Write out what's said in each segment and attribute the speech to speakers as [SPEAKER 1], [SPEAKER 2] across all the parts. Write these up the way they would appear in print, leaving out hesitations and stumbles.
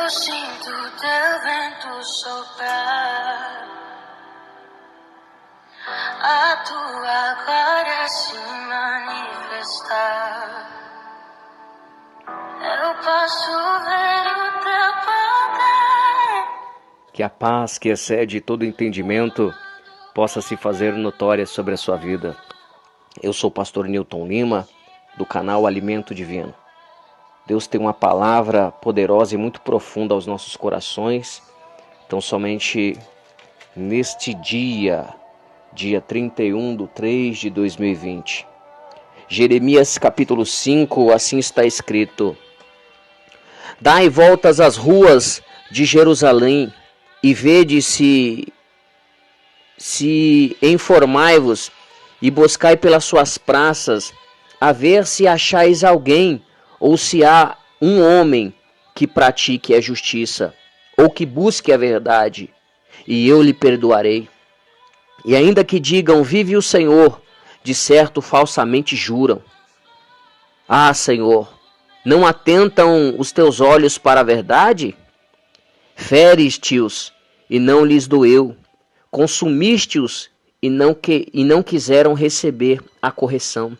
[SPEAKER 1] Eu sinto teu vento soprar, a tua glória se manifestar. Eu posso ver o teu poder.
[SPEAKER 2] Que a paz que excede todo entendimento possa se fazer notória sobre a sua vida. Eu sou o pastor Newton Lima, do canal Alimento Divino. Deus tem uma palavra poderosa e muito profunda aos nossos corações. Então somente neste dia 31/3/2020. Jeremias capítulo 5, assim está escrito: Dai voltas às ruas de Jerusalém e vede se informai-vos e buscai pelas suas praças, a ver se achais alguém, ou se há um homem que pratique a justiça, ou que busque a verdade, e eu lhe perdoarei. E ainda que digam, vive o Senhor, de certo falsamente juram. Ah, Senhor, não atentam os teus olhos para a verdade? Feriste-os e não lhes doeu, consumiste-os e não quiseram receber a correção.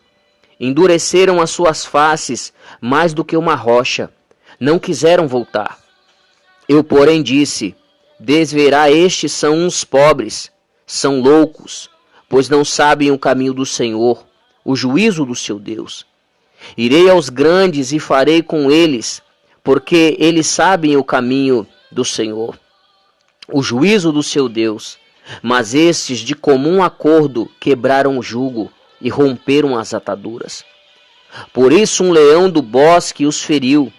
[SPEAKER 2] Endureceram as suas faces mais do que uma rocha, não quiseram voltar. Eu, porém, disse, desverá estes são uns pobres, são loucos, pois não sabem o caminho do Senhor, o juízo do seu Deus. Irei aos grandes e farei com eles, porque eles sabem o caminho do Senhor, o juízo do seu Deus. Mas estes de comum acordo quebraram o jugo e romperam as ataduras. Por isso um leão do bosque os feriu,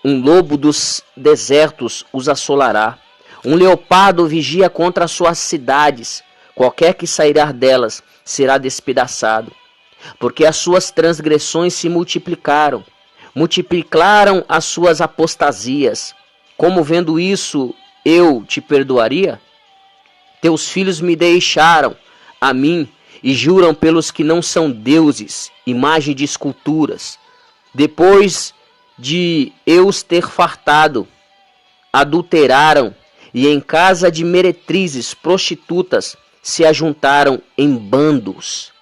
[SPEAKER 2] um lobo dos desertos os assolará. Um leopardo vigia contra as suas cidades, qualquer que sairá delas será despedaçado. Porque as suas transgressões se multiplicaram as suas apostasias. Como vendo isso, eu te perdoaria? Teus filhos me deixaram a mim e juram pelos que não são deuses, imagem de esculturas. Depois de eu os ter fartado, adulteraram e em casa de meretrizes prostitutas se ajuntaram em bandos.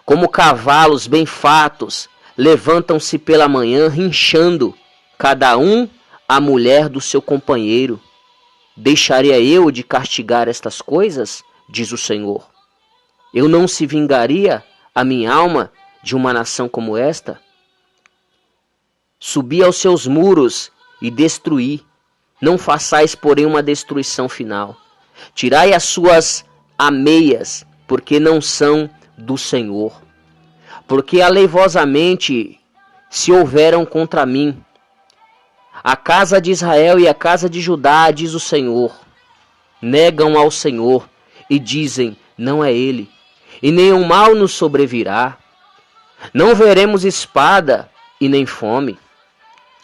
[SPEAKER 2] Como cavalos bem fatos, levantam-se pela manhã rinchando, cada um a mulher do seu companheiro. Deixaria eu de castigar estas coisas? Diz o Senhor. Eu não se vingaria a minha alma de uma nação como esta? Subi aos seus muros e destruí. Não façais, porém, uma destruição final. Tirai as suas ameias, porque não são do Senhor. Porque aleivosamente se houveram contra mim. A casa de Israel e a casa de Judá, diz o Senhor, negam ao Senhor e dizem, não é Ele, e nenhum mal nos sobrevirá. Não veremos espada e nem fome,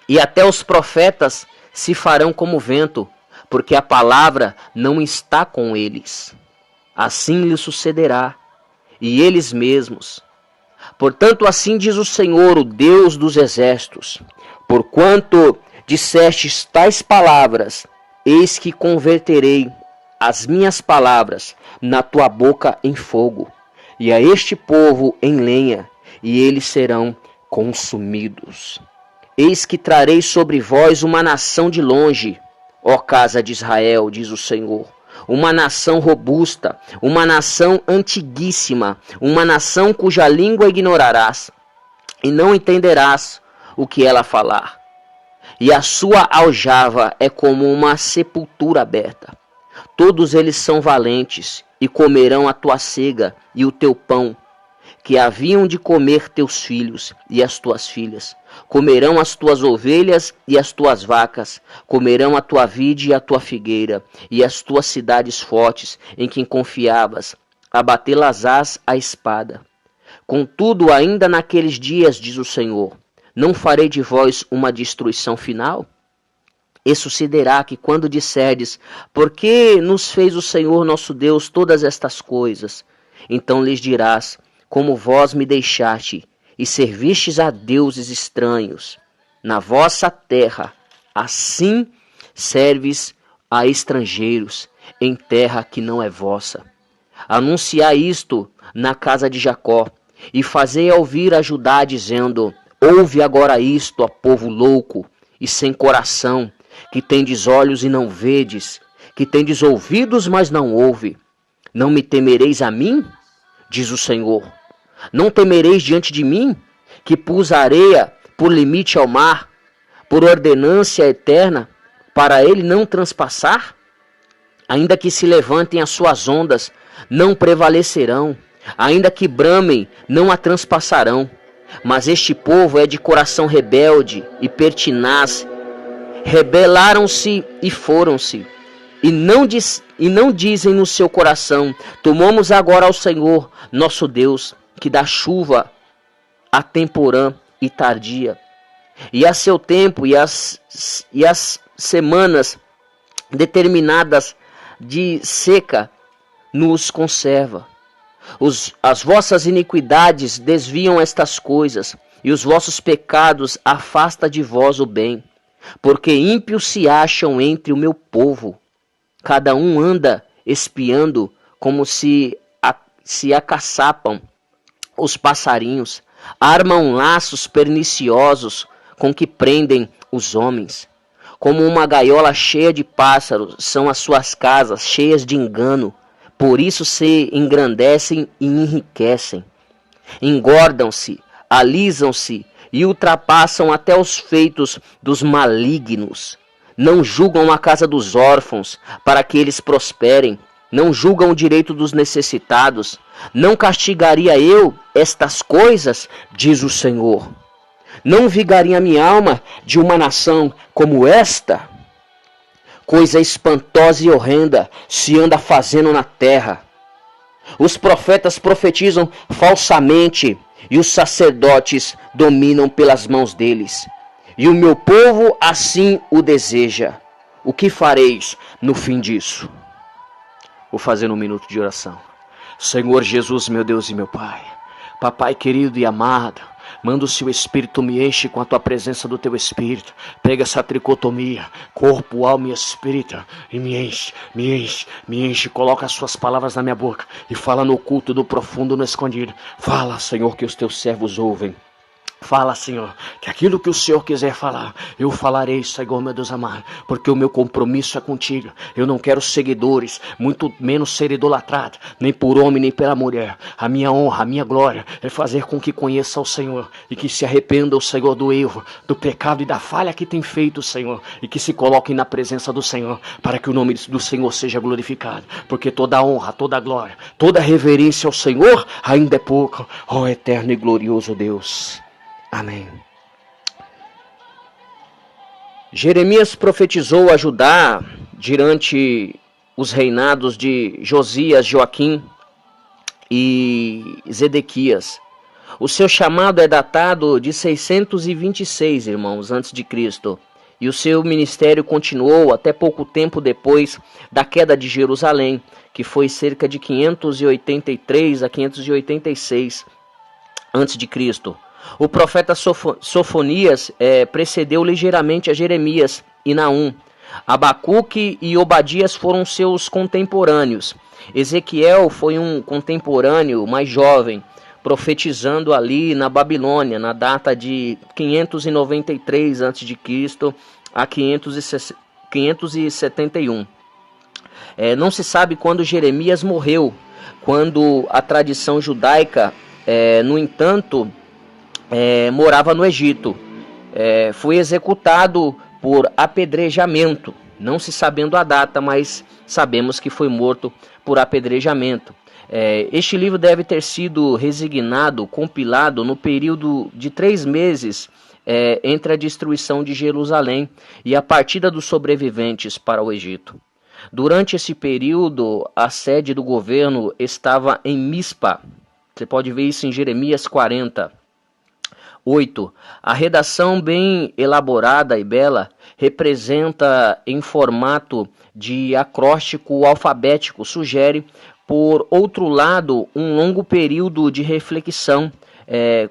[SPEAKER 2] e até os profetas se farão como vento, porque a palavra não está com eles. Assim lhe sucederá, e eles mesmos. Portanto, assim diz o Senhor, o Deus dos exércitos, porquanto dissestes tais palavras, eis que converterei as minhas palavras na tua boca em fogo, e a este povo em lenha, e eles serão consumidos. Eis que trarei sobre vós uma nação de longe, ó casa de Israel, diz o Senhor, uma nação robusta, uma nação antiguíssima, uma nação cuja língua ignorarás, e não entenderás o que ela falar. E a sua aljava é como uma sepultura aberta. Todos eles são valentes, e comerão a tua sega e o teu pão, que haviam de comer teus filhos e as tuas filhas. Comerão as tuas ovelhas e as tuas vacas, comerão a tua vide e a tua figueira, e as tuas cidades fortes, em quem confiavas, abatê-las-ás a espada. Contudo, ainda naqueles dias, diz o Senhor, não farei de vós uma destruição final? E sucederá que quando disserdes, por que nos fez o Senhor nosso Deus todas estas coisas? Então lhes dirás, como vós me deixaste, e servistes a deuses estranhos na vossa terra, assim serves a estrangeiros em terra que não é vossa. Anunciai isto na casa de Jacó, e fazei ouvir a Judá, dizendo: ouve agora isto, ó povo louco e sem coração, que tendes olhos e não vedes, que tendes ouvidos, mas não ouve. Não me temereis a mim? Diz o Senhor. Não temereis diante de mim, que pus a areia por limite ao mar, por ordenância eterna, para ele não transpassar? Ainda que se levantem as suas ondas, não prevalecerão. Ainda que bramem, não a transpassarão. Mas este povo é de coração rebelde e pertinaz. Rebelaram-se e foram-se. E não dizem no seu coração: tomamos agora ao Senhor, nosso Deus, que dá chuva a temporã e tardia, e a seu tempo e as semanas determinadas de seca nos conserva. As vossas iniquidades desviam estas coisas, e os vossos pecados afasta de vós o bem, porque ímpios se acham entre o meu povo. Cada um anda espiando como se acaçapam os passarinhos, armam laços perniciosos com que prendem os homens. Como uma gaiola cheia de pássaros são as suas casas, cheias de engano. Por isso se engrandecem e enriquecem. Engordam-se, alisam-se e ultrapassam até os feitos dos malignos. Não julgam a casa dos órfãos, para que eles prosperem. Não julgam o direito dos necessitados. Não castigaria eu estas coisas, diz o Senhor. Não vigaria a minha alma de uma nação como esta? Coisa espantosa e horrenda se anda fazendo na terra. Os profetas profetizam falsamente, e os sacerdotes dominam pelas mãos deles. E o meu povo assim o deseja. O que fareis no fim disso? Vou fazer um minuto de oração. Senhor Jesus, meu Deus e meu Pai, Papai querido e amado, manda o seu Espírito, me enche com a tua presença do teu Espírito. Pega essa tricotomia, corpo, alma e espírito, e me enche. Coloca as suas palavras na minha boca e fala no oculto, do profundo, no escondido. Fala, Senhor, que os teus servos ouvem. Fala, Senhor, que aquilo que o Senhor quiser falar, eu falarei, Senhor, meu Deus amado, porque o meu compromisso é contigo. Eu não quero seguidores, muito menos ser idolatrado, nem por homem, nem pela mulher. A minha honra, a minha glória é fazer com que conheça o Senhor e que se arrependa o Senhor do erro, do pecado e da falha que tem feito, Senhor, e que se coloquem na presença do Senhor, para que o nome do Senhor seja glorificado, porque toda honra, toda glória, toda reverência ao Senhor ainda é pouco, ó eterno e glorioso Deus. Amém. Jeremias profetizou a Judá durante os reinados de Josias, Joaquim e Zedequias. O seu chamado é datado de 626, irmãos, antes de Cristo. E o seu ministério continuou até pouco tempo depois da queda de Jerusalém, que foi cerca de 583 a 586 antes de Cristo. O profeta Sofonias precedeu ligeiramente a Jeremias e Naum. Abacuque e Obadias foram seus contemporâneos. Ezequiel foi um contemporâneo mais jovem, profetizando ali na Babilônia, na data de 593 a.C. a 571. Não se sabe quando Jeremias morreu, quando a tradição judaica, no entanto, morava no Egito. Foi executado por apedrejamento, não se sabendo a data, mas sabemos que foi morto por apedrejamento. Este livro deve ter sido compilado no período de 3 meses entre a destruição de Jerusalém e a partida dos sobreviventes para o Egito. Durante esse período, a sede do governo estava em Mispa. Você pode ver isso em Jeremias 40. 8. A redação bem elaborada e bela representa em formato de acróstico alfabético, sugere, por outro lado, um longo período de reflexão,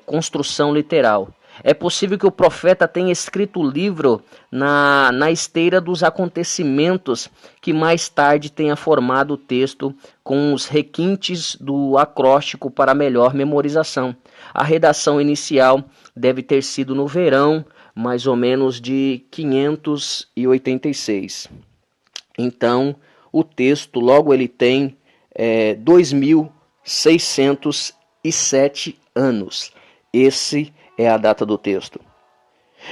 [SPEAKER 2] construção literal. É possível que o profeta tenha escrito o livro na esteira dos acontecimentos que mais tarde tenha formado o texto com os requintes do acróstico para melhor memorização. A redação inicial deve ter sido no verão, mais ou menos de 586. Então, o texto, logo ele tem 2.607 anos. Esse é a data do texto.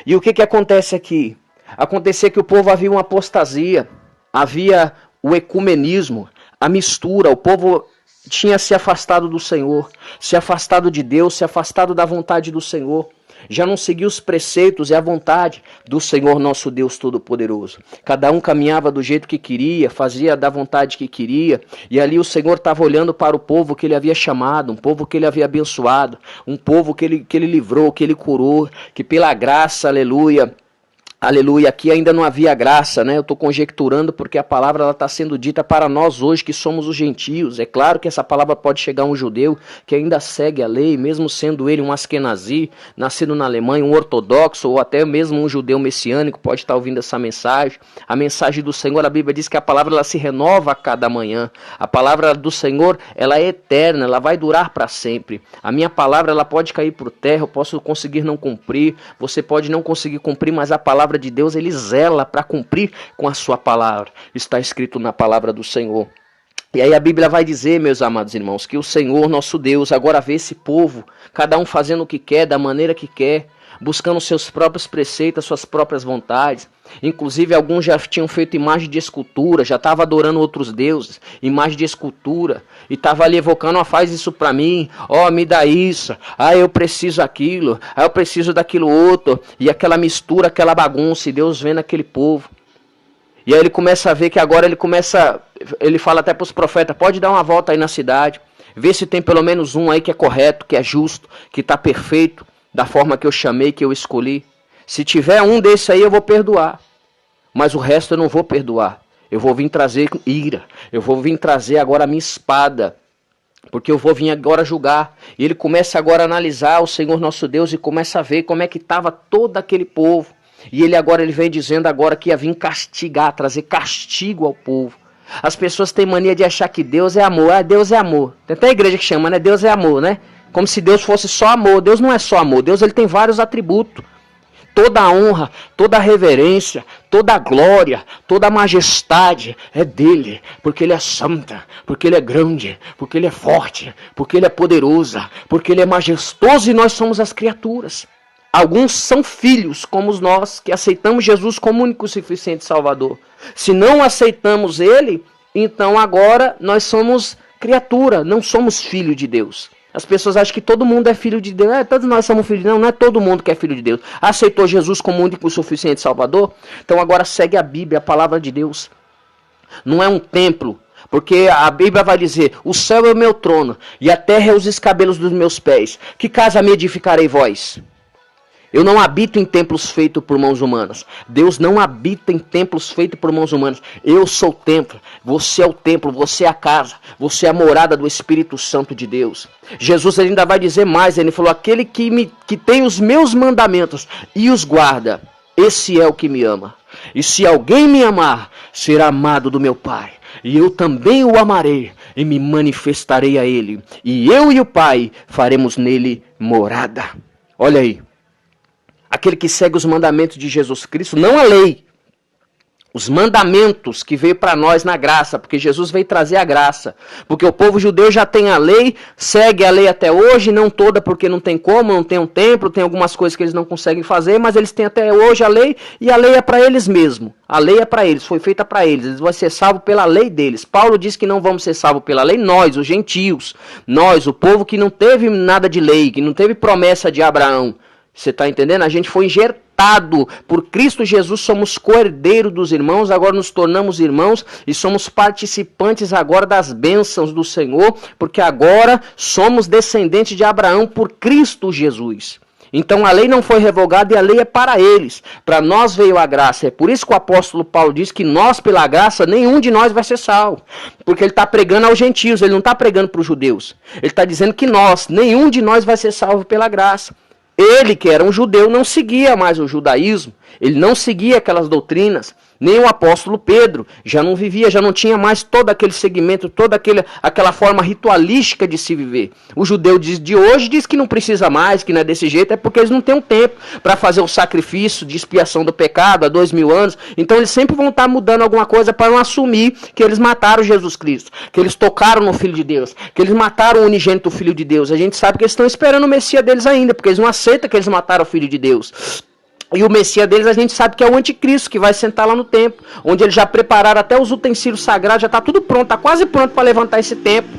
[SPEAKER 2] E o que acontece aqui? Acontecia que o povo havia uma apostasia, havia o ecumenismo, a mistura, o povo tinha se afastado do Senhor, se afastado de Deus, se afastado da vontade do Senhor. Já não seguia os preceitos e a vontade do Senhor nosso Deus Todo-Poderoso. Cada um caminhava do jeito que queria, fazia da vontade que queria. E ali o Senhor estava olhando para o povo que ele havia chamado, um povo que ele havia abençoado, um povo que ele livrou, que ele curou, que pela graça, aleluia, aqui ainda não havia graça, né? Eu estou conjecturando porque a palavra está sendo dita para nós hoje que somos os gentios. É claro que essa palavra pode chegar a um judeu que ainda segue a lei, mesmo sendo ele um askenazi, nascido na Alemanha, um ortodoxo, ou até mesmo um judeu messiânico, pode estar ouvindo essa mensagem. A mensagem do Senhor, a Bíblia diz que a palavra ela se renova a cada manhã. A palavra do Senhor, ela é eterna, ela vai durar para sempre. A minha palavra, ela pode cair por terra, eu posso conseguir não cumprir, você pode não conseguir cumprir, mas a palavra de Deus, ele zela para cumprir com a sua palavra. Está escrito na palavra do Senhor. E aí a Bíblia vai dizer, meus amados irmãos, que o Senhor, nosso Deus, agora vê esse povo, cada um fazendo o que quer, da maneira que quer, buscando seus próprios preceitos, suas próprias vontades. Inclusive alguns já tinham feito imagem de escultura, já estavam adorando outros deuses, imagem de escultura, e estava ali evocando, faz isso para mim, me dá isso, eu preciso aquilo, eu preciso daquilo outro, e aquela mistura, aquela bagunça, e Deus vendo aquele povo. E aí ele começa a ver que agora ele fala até para os profetas, pode dar uma volta aí na cidade, ver se tem pelo menos um aí que é correto, que é justo, que está perfeito, da forma que eu chamei, que eu escolhi. Se tiver um desse aí, eu vou perdoar. Mas o resto eu não vou perdoar. Eu vou vir trazer ira. Eu vou vir trazer agora a minha espada. Porque eu vou vir agora julgar. E ele começa agora a analisar o Senhor nosso Deus e começa a ver como é que estava todo aquele povo. E ele vem dizendo agora que ia vir castigar, trazer castigo ao povo. As pessoas têm mania de achar que Deus é amor. Deus é amor. Tem até a igreja que chama, né? Deus é amor, né? Como se Deus fosse só amor. Deus não é só amor. Deus ele tem vários atributos. Toda a honra, toda a reverência, toda a glória, toda a majestade é dele. Porque ele é santa, porque ele é grande, porque ele é forte, porque ele é poderoso, porque ele é majestoso e nós somos as criaturas. Alguns são filhos, como nós, que aceitamos Jesus como único e suficiente Salvador. Se não aceitamos ele, então agora nós somos criatura, não somos filho de Deus. As pessoas acham que todo mundo é filho de Deus. Todos nós somos filhos de Deus. Não é todo mundo que é filho de Deus. Aceitou Jesus como único e suficiente Salvador? Então agora segue a Bíblia, a palavra de Deus. Não é um templo. Porque a Bíblia vai dizer, o céu é o meu trono e a terra é os escabelos dos meus pés. Que casa me edificarei vós? Eu não habito em templos feitos por mãos humanas. Deus não habita em templos feitos por mãos humanas. Eu sou o templo. Você é o templo. Você é a casa. Você é a morada do Espírito Santo de Deus. Jesus ainda vai dizer mais. Ele falou, aquele que tem os meus mandamentos e os guarda, esse é o que me ama. E se alguém me amar, será amado do meu Pai. E eu também o amarei e me manifestarei a ele. E eu e o Pai faremos nele morada. Olha aí. Aquele que segue os mandamentos de Jesus Cristo, não a lei. Os mandamentos que veio para nós na graça, porque Jesus veio trazer a graça. Porque o povo judeu já tem a lei, segue a lei até hoje, não toda porque não tem como, não tem um templo, tem algumas coisas que eles não conseguem fazer, mas eles têm até hoje a lei, e a lei é para eles mesmo. A lei é para eles, foi feita para eles, eles vão ser salvos pela lei deles. Paulo diz que não vamos ser salvos pela lei, nós, os gentios, nós, o povo que não teve nada de lei, que não teve promessa de Abraão. Você está entendendo? A gente foi enxertado por Cristo Jesus, somos co-herdeiros dos irmãos, agora nos tornamos irmãos e somos participantes agora das bênçãos do Senhor, porque agora somos descendentes de Abraão por Cristo Jesus. Então a lei não foi revogada e a lei é para eles. Para nós veio a graça. É por isso que o apóstolo Paulo diz que nós, pela graça, nenhum de nós vai ser salvo. Porque ele está pregando aos gentios, ele não está pregando para os judeus. Ele está dizendo que nós, nenhum de nós vai ser salvo pela graça. Ele, que era um judeu, não seguia mais o judaísmo, ele não seguia aquelas doutrinas, nem o apóstolo Pedro já não vivia, já não tinha mais todo aquele segmento, toda aquela forma ritualística de se viver. O judeu de hoje diz que não precisa mais, que não é desse jeito, é porque eles não têm um tempo para fazer o sacrifício de expiação do pecado há 2000 anos, então eles sempre vão estar mudando alguma coisa para não assumir que eles mataram Jesus Cristo, que eles tocaram no Filho de Deus, que eles mataram o unigênito Filho de Deus. A gente sabe que eles estão esperando o Messias deles ainda, porque eles não aceitam que eles mataram o Filho de Deus. E o Messias deles a gente sabe que é o anticristo, que vai sentar lá no templo, onde eles já prepararam até os utensílios sagrados, já está tudo pronto, está quase pronto para levantar esse templo.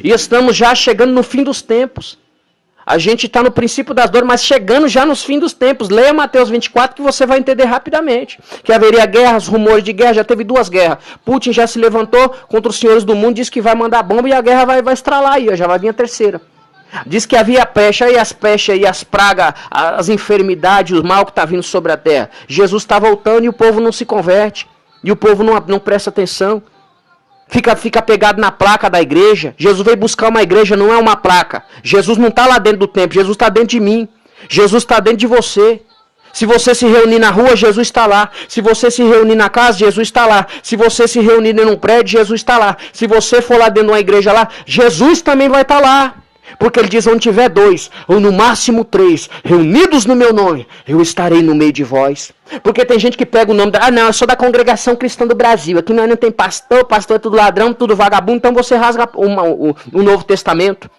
[SPEAKER 2] E estamos já chegando no fim dos tempos. A gente está no princípio das dores, mas chegando já nos fins dos tempos. Leia Mateus 24 que você vai entender rapidamente. Que haveria guerras, rumores de guerra, já teve 2 guerras. Putin já se levantou contra os senhores do mundo, disse que vai mandar bomba e a guerra vai estralar aí, já vai vir a 3ª. Diz que havia peste, aí as pestes, aí as pragas, as enfermidades, o mal que está vindo sobre a terra. Jesus está voltando e o povo não se converte. E o povo não presta atenção. Fica pegado na placa da igreja. Jesus veio buscar uma igreja, não é uma placa. Jesus não está lá dentro do templo, Jesus está dentro de mim. Jesus está dentro de você. Se você se reunir na rua, Jesus está lá. Se você se reunir na casa, Jesus está lá. Se você se reunir em um prédio, Jesus está lá. Se você for lá dentro de uma igreja lá, Jesus também vai estar lá. Porque ele diz, onde tiver 2, ou no máximo 3, reunidos no meu nome, eu estarei no meio de vós. Porque tem gente que pega o nome não, eu sou da Congregação Cristã do Brasil, aqui não tem pastor é tudo ladrão, tudo vagabundo, então você rasga o Novo Testamento.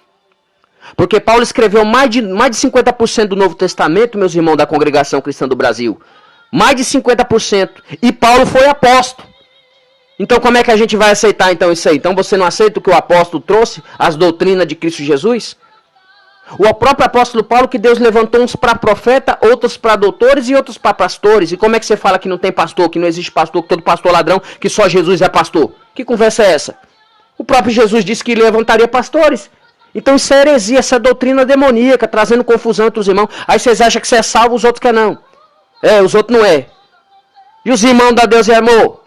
[SPEAKER 2] Porque Paulo escreveu mais de 50% do Novo Testamento, meus irmãos da Congregação Cristã do Brasil. Mais de 50%. E Paulo foi apóstolo. Então como é que a gente vai aceitar então isso aí? Então você não aceita o que o apóstolo trouxe? As doutrinas de Cristo Jesus? O próprio apóstolo Paulo que Deus levantou uns para profeta, outros para doutores e outros para pastores. E como é que você fala que não tem pastor, que não existe pastor, que todo pastor é ladrão, que só Jesus é pastor? Que conversa é essa? O próprio Jesus disse que levantaria pastores. Então isso é heresia, essa doutrina demoníaca, trazendo confusão entre os irmãos. Aí vocês acham que você é salvo, os outros que não. Os outros não é. E os irmãos da Deus e amor?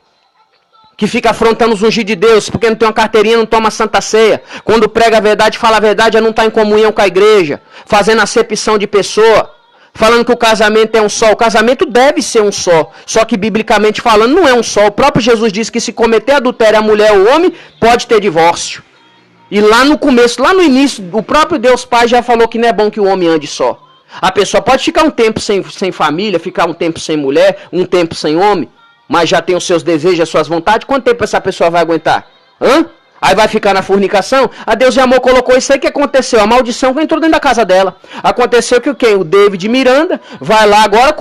[SPEAKER 2] Que fica afrontando os ungidos de Deus, porque não tem uma carteirinha, não toma santa ceia. Quando prega a verdade, fala a verdade, já não está em comunhão com a igreja. Fazendo acepção de pessoa. Falando que o casamento é um só. O casamento deve ser um só. Só que, biblicamente falando, não é um só. O próprio Jesus disse que se cometer adultério a mulher ou o homem, pode ter divórcio. E lá no começo, lá no início, o próprio Deus Pai já falou que não é bom que o homem ande só. A pessoa pode ficar um tempo sem família, ficar um tempo sem mulher, um tempo sem homem. Mas já tem os seus desejos, as suas vontades, quanto tempo essa pessoa vai aguentar? Aí vai ficar na fornicação? A Deus e amor colocou isso aí, que aconteceu? A maldição entrou dentro da casa dela. Aconteceu que o quê? O David Miranda vai lá agora,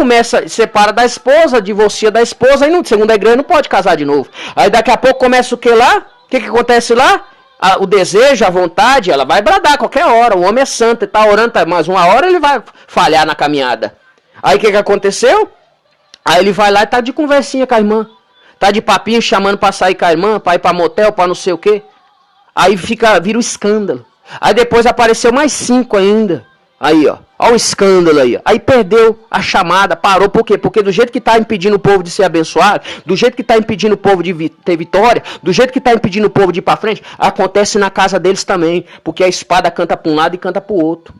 [SPEAKER 2] separa da esposa, divorcia da esposa, e segundo a igreja não pode casar de novo. Aí daqui a pouco começa o que lá? O que acontece lá? O desejo, a vontade, ela vai bradar a qualquer hora. O homem é santo, ele está orando, mas uma hora ele vai falhar na caminhada. Aí o que aconteceu? Aí ele vai lá e tá de conversinha com a irmã. Tá de papinho chamando pra sair com a irmã, pra ir pra motel, pra não sei o quê. Aí vira um escândalo. Aí depois apareceu mais 5 ainda. Aí, ó. Ó o escândalo aí. Aí perdeu a chamada, parou. Por quê? Porque do jeito que tá impedindo o povo de ser abençoado, do jeito que tá impedindo o povo de ter vitória, do jeito que tá impedindo o povo de ir pra frente, acontece na casa deles também. Porque a espada canta pra um lado e canta pro outro.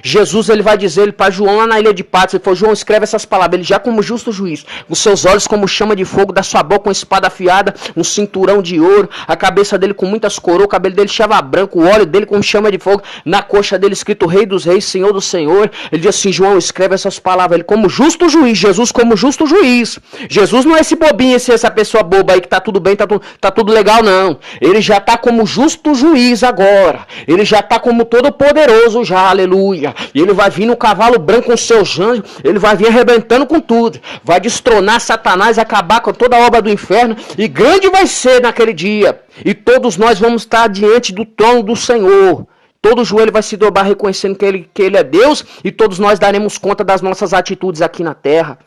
[SPEAKER 2] Jesus, ele vai dizer para João lá na ilha de Patmos, ele falou, João, escreve essas palavras, ele já como justo juiz, os seus olhos como chama de fogo, da sua boca uma espada afiada, um cinturão de ouro, a cabeça dele com muitas coroas, o cabelo dele chava branco, o óleo dele como chama de fogo, na coxa dele escrito Rei dos Reis, Senhor do Senhor. Ele diz assim, João, escreve essas palavras, ele como justo juiz, Jesus como justo juiz. Jesus não é esse bobinho, essa pessoa boba aí que tá tudo bem, tá tudo legal, não. Ele já tá como justo juiz agora, ele já tá como todo poderoso já, aleluia. E ele vai vir no cavalo branco com seus anjos, ele vai vir arrebentando com tudo, vai destronar Satanás, acabar com toda a obra do inferno, e grande vai ser naquele dia, e todos nós vamos estar diante do trono do Senhor. Todo joelho vai se dobrar reconhecendo que ele é Deus, e todos nós daremos conta das nossas atitudes aqui na terra.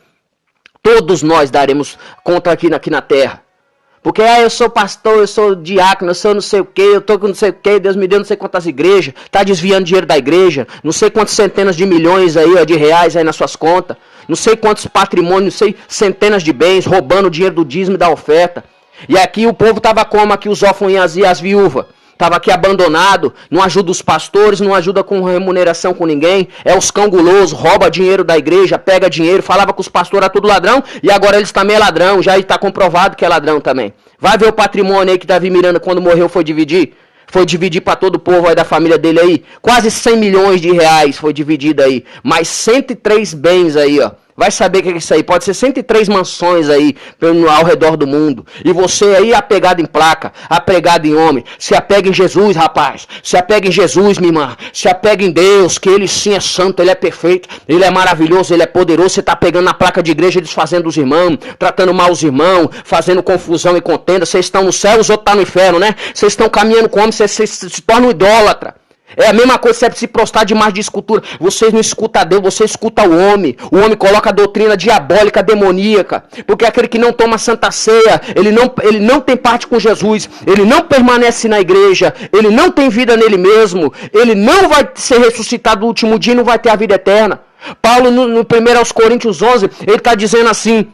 [SPEAKER 2] Todos nós daremos conta aqui na terra. Porque eu sou pastor, eu sou diácono, eu sou não sei o que, eu tô com não sei o que, Deus me deu não sei quantas igrejas, tá desviando dinheiro da igreja, não sei quantas centenas de milhões aí, ó, de reais aí nas suas contas, não sei quantos patrimônios, não sei centenas de bens, roubando o dinheiro do dízimo e da oferta. E aqui o povo tava como? Aqui os órfãos e as viúvas. Estava aqui abandonado, não ajuda os pastores, não ajuda com remuneração com ninguém. É os cão gulosos, rouba dinheiro da igreja, pega dinheiro, falava que os pastores eram tudo ladrão e agora eles também é ladrão, já está comprovado que é ladrão também. Vai ver o patrimônio aí que Davi Miranda quando morreu foi dividir. Foi dividir para todo o povo aí da família dele aí. Quase 100 milhões de reais foi dividido aí. Mais 103 bens aí, ó. Vai saber o que é isso aí. Pode ser 103 mansões aí ao redor do mundo. E você aí apegado em placa, apegado em homem. Se apega em Jesus, rapaz. Se apega em Jesus, minha irmã. Se apega em Deus, que Ele sim é santo, Ele é perfeito. Ele é maravilhoso, Ele é poderoso. Você está pegando na placa de igreja, desfazendo os irmãos, tratando mal os irmãos, fazendo confusão e contenda. Vocês estão no céu, os outros estão no inferno, né? Vocês estão caminhando com homem, vocês se tornam idólatra. É a mesma coisa, você é se prostrar demais de escultura. Vocês não escutam a Deus, você escuta o homem. O homem coloca a doutrina diabólica, demoníaca. Porque aquele que não toma santa ceia, ele não tem parte com Jesus. Ele não permanece na igreja. Ele não tem vida nele mesmo. Ele não vai ser ressuscitado no último dia e não vai ter a vida eterna. Paulo, no 1 Coríntios 11, ele está dizendo assim...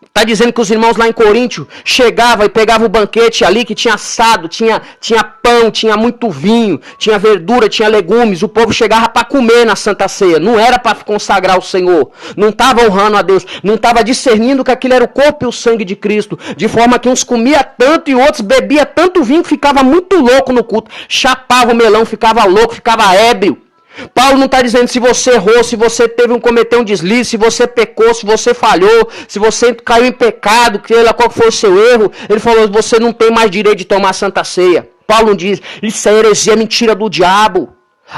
[SPEAKER 2] Está dizendo que os irmãos lá em Coríntio chegavam e pegavam o banquete ali que tinha assado, tinha pão, tinha muito vinho, tinha verdura, tinha legumes. O povo chegava para comer na Santa Ceia. Não era para consagrar o Senhor. Não estava honrando a Deus. Não estava discernindo que aquilo era o corpo e o sangue de Cristo. De forma que uns comiam tanto e outros bebiam tanto vinho que ficava muito louco no culto. Chapava o melão, ficava louco, ficava ébrio. Paulo não está dizendo se você errou, se você cometeu um deslize, se você pecou, se você falhou, se você caiu em pecado, qual foi o seu erro. Ele falou, você não tem mais direito de tomar a Santa Ceia. Paulo não diz, isso é heresia, é mentira do diabo.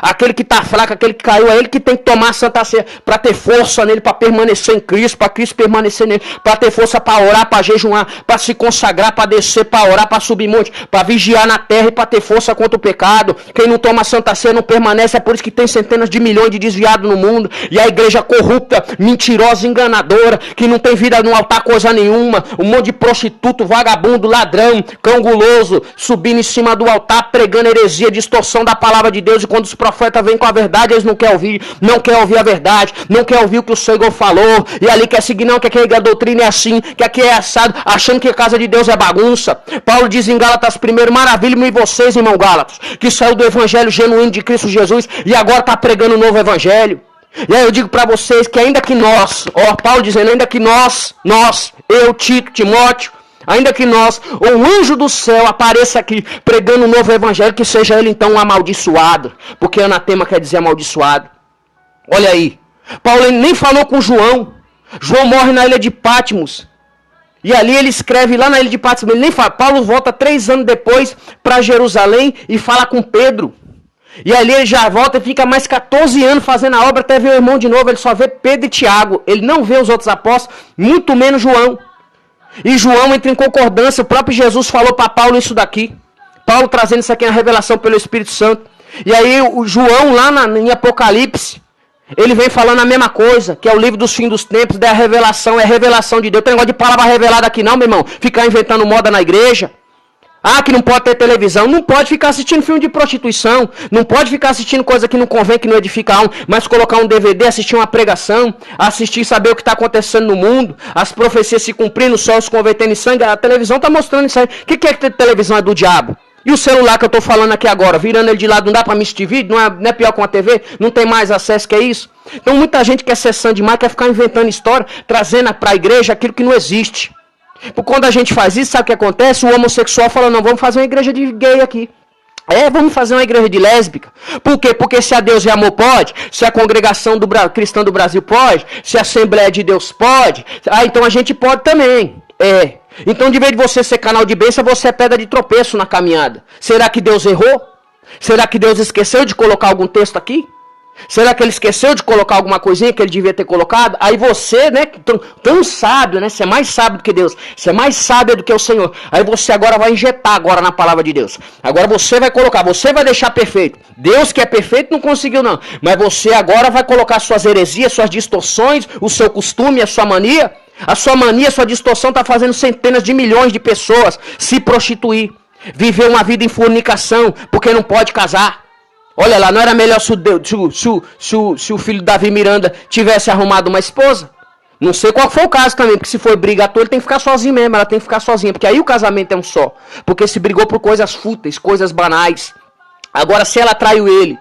[SPEAKER 2] Aquele que está fraco, aquele que caiu, é ele que tem que tomar a Santa Ceia para ter força nele, para permanecer em Cristo, para Cristo permanecer nele, para ter força para orar, para jejuar, para se consagrar, para descer, para orar, para subir monte, para vigiar na terra e para ter força contra o pecado. Quem não toma a Santa Ceia não permanece, é por isso que tem centenas de milhões de desviados no mundo, e a igreja corrupta, mentirosa, enganadora, que não tem vida no altar coisa nenhuma, um monte de prostituto, vagabundo, ladrão, cão guloso, subindo em cima do altar, pregando heresia, distorção da palavra de Deus, e quando os profetas vêm com a verdade, eles não querem ouvir a verdade, não querem ouvir o que o Senhor falou, e ali quer seguir não, que aqui a doutrina é assim, que aqui é assado, achando que a casa de Deus é bagunça. Paulo diz em Gálatas 1, maravilha-me vocês, irmão Gálatas, que saiu do evangelho genuíno de Cristo Jesus, e agora está pregando um novo evangelho. E aí eu digo para vocês que ainda que nós, Paulo dizendo, ainda que nós, eu, Tito, Timóteo, ainda que nós, ou um anjo do céu apareça aqui pregando um novo evangelho, que seja ele então um amaldiçoado. Porque anatema quer dizer amaldiçoado. Olha aí. Paulo nem falou com João. João morre na ilha de Patmos. E ali ele escreve lá na ilha de Patmos. Ele nem fala. Paulo volta 3 anos depois para Jerusalém e fala com Pedro. E ali ele já volta e fica mais 14 anos fazendo a obra até ver o irmão de novo. Ele só vê Pedro e Tiago. Ele não vê os outros apóstolos, muito menos João. E João entra em concordância, o próprio Jesus falou para Paulo isso daqui. Paulo trazendo isso aqui na revelação pelo Espírito Santo. E aí o João lá em Apocalipse, ele vem falando a mesma coisa, que é o livro dos fins dos tempos, da revelação, é a revelação de Deus. Tem negócio de palavra revelada aqui não, meu irmão. Ficar inventando moda na igreja. Ah, que não pode ter televisão. Não pode ficar assistindo filme de prostituição. Não pode ficar assistindo coisa que não convém, que não edifica a alma. Mas colocar um DVD, assistir uma pregação, assistir, saber o que está acontecendo no mundo, as profecias se cumprindo, o sol se convertendo em sangue. A televisão está mostrando isso aí. O que é que televisão é do diabo? E o celular que eu estou falando aqui agora, virando ele de lado, não dá para me assistir vídeo? Não é pior que uma TV? Não tem mais acesso que é isso? Então muita gente quer ser santo demais, quer ficar inventando história, trazendo para a igreja aquilo que não existe. Porque quando a gente faz isso, sabe o que acontece? O homossexual fala, não, vamos fazer uma igreja de gay aqui. Vamos fazer uma igreja de lésbica. Por quê? Porque se a Deus e Amor pode, se a congregação cristã do Brasil pode, se a Assembleia de Deus pode, então a gente pode também. Então, de vez de você ser canal de bênção, você é pedra de tropeço na caminhada. Sábio que Deus errou? Será que Deus esqueceu de colocar algum texto aqui? Será que ele esqueceu de colocar alguma coisinha que ele devia ter colocado? Aí você, né, tão sábio, né? Você é mais sábio do que Deus. Você é mais sábio do que o Senhor. Aí você agora vai injetar agora na palavra de Deus. Agora você vai colocar, você vai deixar perfeito. Deus que é perfeito não conseguiu não. Mas você agora vai colocar suas heresias, suas distorções, o seu costume, a sua mania. A sua mania, a sua distorção está fazendo centenas de milhões de pessoas se prostituir. Viver uma vida em fornicação, porque não pode casar. Olha lá, não era melhor se o filho Davi Miranda tivesse arrumado uma esposa? Não sei qual foi o caso também, porque se for briga à toa, ele tem que ficar sozinho mesmo, ela tem que ficar sozinha, porque aí o casamento é um só. Porque se brigou por coisas fúteis, coisas banais. Agora, se ela traiu ele,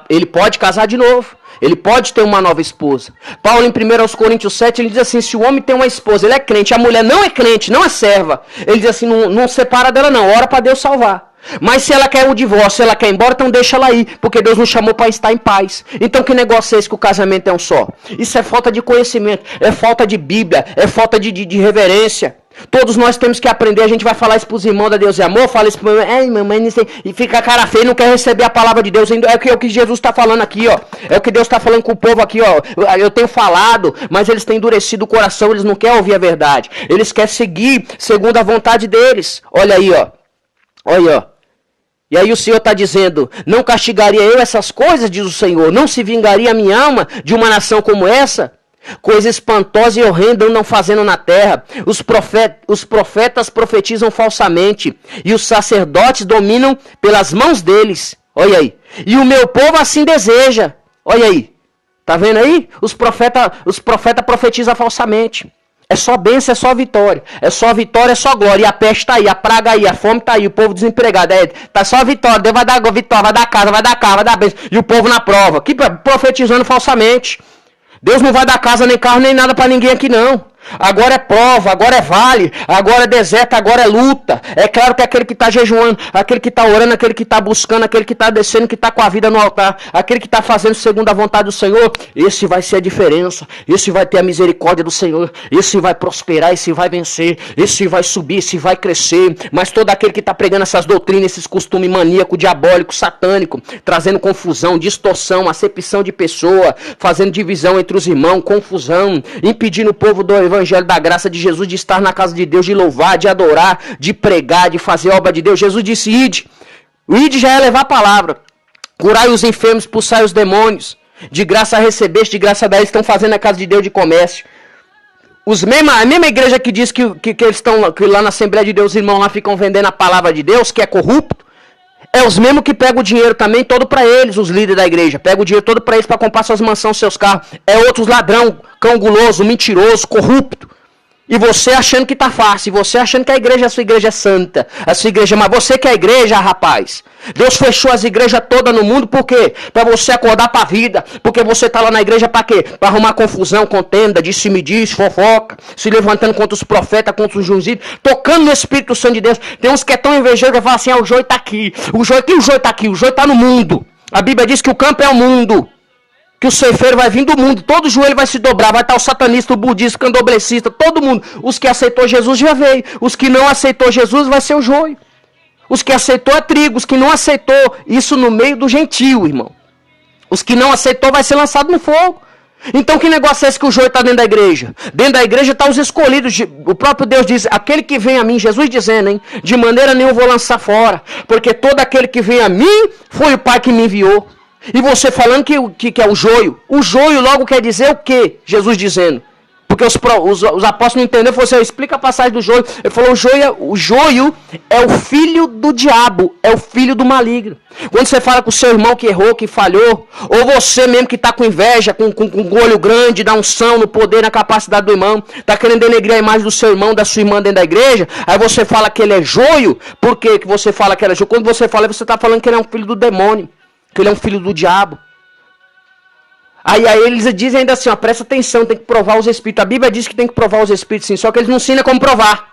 [SPEAKER 2] ele pode casar de novo. Ele pode ter uma nova esposa. Paulo, em 1 Coríntios 7, ele diz assim, se o homem tem uma esposa, ele é crente, a mulher não é crente, não é serva. Ele diz assim, não separa dela não, ora para Deus salvar. Mas se ela quer o divórcio, se ela quer ir embora, então deixa ela ir, porque Deus nos chamou para estar em paz. Então que negócio é esse que o casamento é um só? Isso é falta de conhecimento, é falta de Bíblia, é falta de reverência. Todos nós temos que aprender, a gente vai falar isso para os irmãos da Deus e Amor, fala isso para os irmãos, mamãe, e fica cara feia, não quer receber a palavra de Deus. É o que Jesus está falando aqui, ó. É o que Deus está falando com o povo aqui, ó. Eu tenho falado, mas eles têm endurecido o coração, eles não querem ouvir a verdade. Eles querem seguir segundo a vontade deles. Olha aí, ó. Olha, ó. E aí o Senhor está dizendo, não castigaria eu essas coisas, diz o Senhor, não se vingaria a minha alma de uma nação como essa? Coisa espantosa e horrenda andam fazendo na terra. Os profetas profetizam falsamente, e os sacerdotes dominam pelas mãos deles. Olha aí. E o meu povo assim deseja. Olha aí. Tá vendo aí? Os profetas profetizam falsamente. É só bênção, é só vitória. É só vitória, é só glória. E a peste tá aí, a praga aí, a fome tá aí, o povo desempregado. Tá só vitória, Deus vai dar vitória, vai dar casa, vai dar carro, vai dar bênção. E o povo na prova. Que profetizando falsamente. Deus não vai dar casa, nem carro, nem nada para ninguém aqui não. Agora é prova, agora é vale, agora é deserto, agora é luta. É claro que aquele que está jejuando, aquele que está orando, aquele que está buscando, aquele que está descendo, que está com a vida no altar, aquele que está fazendo segundo a vontade do Senhor, esse vai ser a diferença, esse vai ter a misericórdia do Senhor, esse vai prosperar, esse vai vencer, esse vai subir, esse vai crescer. Mas todo aquele que está pregando essas doutrinas, esses costumes maníacos, diabólicos, satânicos, trazendo confusão, distorção, acepção de pessoa, fazendo divisão entre os irmãos, confusão, impedindo o povo do Evangelho da graça de Jesus de estar na casa de Deus, de louvar, de adorar, de pregar, de fazer obra de Deus. Jesus disse, ide. O ide já é levar a palavra. Curai os enfermos, expulsai os demônios. De graça recebeste, de graça daí estão fazendo a casa de Deus de comércio. A mesma igreja que diz que eles estão que lá na Assembleia de Deus, os irmãos lá ficam vendendo a palavra de Deus, que é corrupto. É os mesmos que pegam o dinheiro também todo para eles, os líderes da igreja. Pegam o dinheiro todo para eles para comprar suas mansões, seus carros. É outros ladrão, cão guloso, mentiroso, corrupto. E você achando que tá fácil, você achando que a sua igreja é santa, a sua igreja, mas você que é a igreja, rapaz. Deus fechou as igrejas todas no mundo, por quê? Para você acordar para a vida, porque você tá lá na igreja para quê? Para arrumar confusão, contenda, disse-me-diz, fofoca, se levantando contra os profetas, contra os ungidos, tocando no Espírito Santo de Deus. Tem uns que é tão invejoso que falam assim, o joio tá aqui, o joio tá aqui, o joio tá no mundo. A Bíblia diz que o campo é o mundo. Que o ceifeiro vai vir do mundo, todo joelho vai se dobrar, vai estar o satanista, o budista, o candomblessista, todo mundo. Os que aceitou Jesus já veio, os que não aceitou Jesus vai ser o joio. Os que aceitou é trigo, os que não aceitou, isso no meio do gentio, irmão. Os que não aceitou vai ser lançado no fogo. Então que negócio é esse que o joio está dentro da igreja? Dentro da igreja estão os escolhidos. O próprio Deus diz, aquele que vem a mim, Jesus dizendo, hein, de maneira nenhuma eu vou lançar fora, porque todo aquele que vem a mim foi o Pai que me enviou. E você falando que é o joio. O joio logo quer dizer o quê? Jesus dizendo. Porque os apóstolos não entenderam. Ele falou assim, explica a passagem do joio. Ele falou, o joio é o filho do diabo. É o filho do maligno. Quando você fala com o seu irmão que errou, que falhou. Ou você mesmo que está com inveja, com olho grande, da unção, no poder, na capacidade do irmão. Está querendo denegrir a imagem do seu irmão, da sua irmã dentro da igreja. Aí você fala que ele é joio. Por que você fala que ele é joio? Quando você fala, você está falando que ele é um filho do demônio. Que ele é um filho do diabo. Aí eles dizem ainda assim, ó, presta atenção, tem que provar os espíritos. A Bíblia diz que tem que provar os espíritos sim, só que eles não ensinam como provar.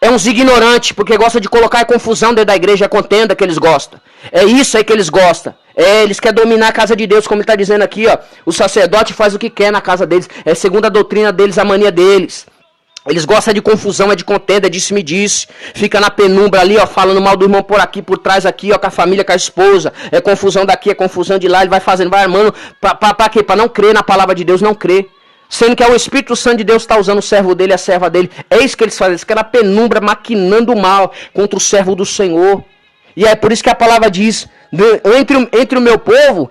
[SPEAKER 2] É uns ignorantes, porque gostam de colocar confusão dentro da igreja, a contenda que eles gostam. É isso aí que eles gostam. Eles querem dominar a casa de Deus, como ele está dizendo aqui, ó. O sacerdote faz o que quer na casa deles. É segundo a doutrina deles, a mania deles. Eles gostam de confusão, é de contenda, é disse-me-disse. Fica na penumbra ali, ó, falando mal do irmão por aqui, por trás aqui, ó, com a família, com a esposa. É confusão daqui, é confusão de lá. Ele vai fazendo, vai armando. Pra quê? Pra não crer na palavra de Deus, não crer. Sendo que é o Espírito Santo de Deus que está usando o servo dele, a serva dele. É isso que eles fazem. Eles querem a penumbra, maquinando o mal contra o servo do Senhor. E é por isso que a palavra diz, Entre o meu povo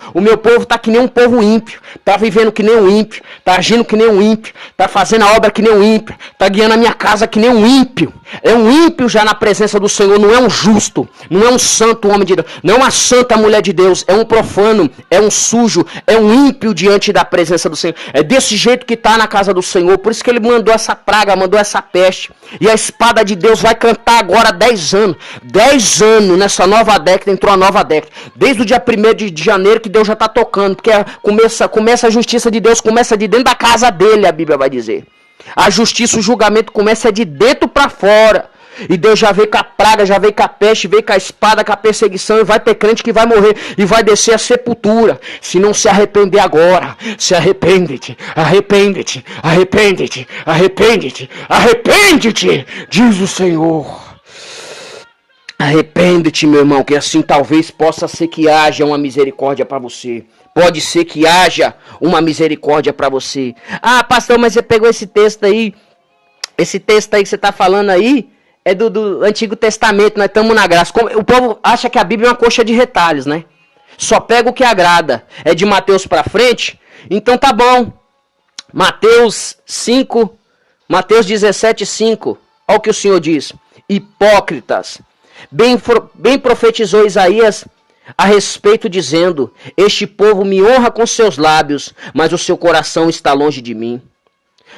[SPEAKER 2] está que nem um povo ímpio, está vivendo que nem um ímpio, está agindo que nem um ímpio, está fazendo a obra que nem um ímpio, está guiando a minha casa que nem um ímpio. É um ímpio já na presença do Senhor, não é um justo, não é um santo homem de Deus, não é uma santa mulher de Deus, é um profano, é um sujo, é um ímpio diante da presença do Senhor. É desse jeito que está na casa do Senhor, por isso que ele mandou essa praga, mandou essa peste. E a espada de Deus vai cantar agora 10 anos. 10 anos nessa nova década, entrou a nova década. Desde o dia 1º de janeiro que Deus já está tocando. Porque começa a justiça de Deus, começa de dentro da casa dele, a Bíblia vai dizer. A justiça, o julgamento começa de dentro para fora. E Deus já veio com a praga, já veio com a peste, veio com a espada, com a perseguição. E vai ter crente que vai morrer e vai descer a sepultura. Se não se arrepender agora, se arrepende-te, arrepende-te, arrepende-te, arrepende-te, arrepende-te, diz o Senhor. Arrepende-te, meu irmão, que assim talvez possa ser que haja uma misericórdia para você. Pode ser que haja uma misericórdia para você. Ah, pastor, mas você pegou esse texto aí. Esse texto aí que você está falando aí é do Antigo Testamento. Nós estamos na graça. O povo acha que a Bíblia é uma coxa de retalhos, né? Só pega o que agrada. É de Mateus para frente? Então tá bom. Mateus 5, Mateus 17, 5. Olha o que o Senhor diz. Hipócritas. Bem profetizou Isaías a respeito, dizendo: este povo me honra com seus lábios, mas o seu coração está longe de mim.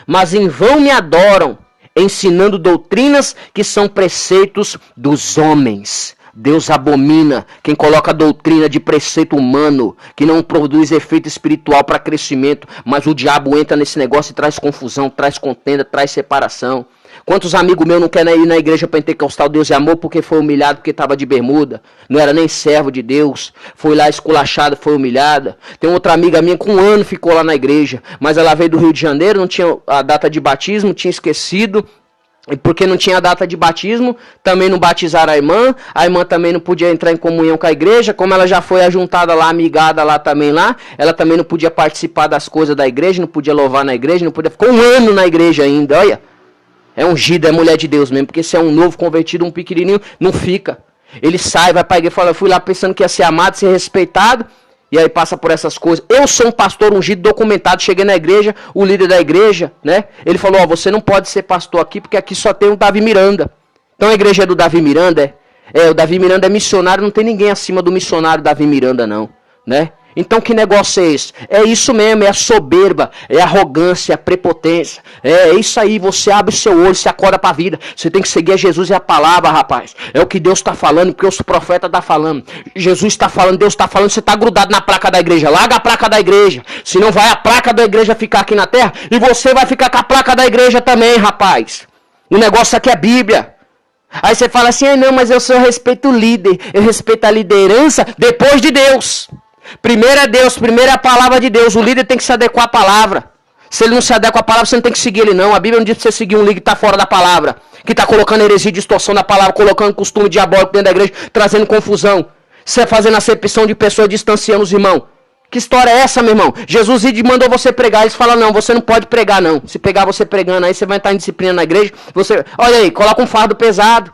[SPEAKER 2] Mas em vão me adoram, ensinando doutrinas que são preceitos dos homens. Deus abomina quem coloca doutrina de preceito humano, que não produz efeito espiritual para crescimento, mas o diabo entra nesse negócio e traz confusão, traz contenda, traz separação. Quantos amigos meus não querem ir na igreja pentecostal Deus e Amor porque foi humilhado, porque estava de bermuda, não era nem servo de Deus, foi lá esculachada, foi humilhada. Tem outra amiga minha que 1 ano ficou lá na igreja, mas ela veio do Rio de Janeiro, não tinha a data de batismo, tinha esquecido, e porque não tinha a data de batismo, também não batizaram a irmã também não podia entrar em comunhão com a igreja, como ela já foi ajuntada lá, amigada lá também lá, ela também não podia participar das coisas da igreja, não podia louvar na igreja, não podia, ficou 1 ano na igreja ainda, olha. É ungido, é mulher de Deus mesmo, porque se é um novo convertido, um pequenininho, não fica. Ele sai, vai para a igreja e fala, eu fui lá pensando que ia ser amado, ser respeitado, e aí passa por essas coisas. Eu sou um pastor ungido, documentado, cheguei na igreja, o líder da igreja, né? Ele falou, você não pode ser pastor aqui, porque aqui só tem o Davi Miranda. Então a igreja é do Davi Miranda, o Davi Miranda é missionário, não tem ninguém acima do missionário Davi Miranda não, né? Então que negócio é esse? É isso mesmo, é a soberba, é a arrogância, é a prepotência. É isso aí, você abre o seu olho, você acorda para a vida. Você tem que seguir a Jesus e a palavra, rapaz. É o que Deus está falando, porque os profetas estão falando. Jesus está falando, Deus está falando, você está grudado na placa da igreja. Larga a placa da igreja. Senão vai a placa da igreja ficar aqui na terra e você vai ficar com a placa da igreja também, rapaz. O negócio aqui é Bíblia. Aí você fala assim, não, mas eu respeito o líder. Eu respeito a liderança depois de Deus. Primeiro é Deus, primeiro é a palavra de Deus. O líder tem que se adequar à palavra. Se ele não se adequa à palavra, você não tem que seguir ele não. A Bíblia não diz pra você seguir um líder que está fora da palavra, que está colocando heresia e distorção da palavra, colocando costume diabólico dentro da igreja, trazendo confusão. Você fazendo acepção de pessoas, distanciando os irmãos. Que história é essa, meu irmão? Jesus mandou você pregar. Eles falam, não, você não pode pregar não. Se pegar você pregando, aí você vai estar em disciplina na igreja. Olha aí, coloca um fardo pesado.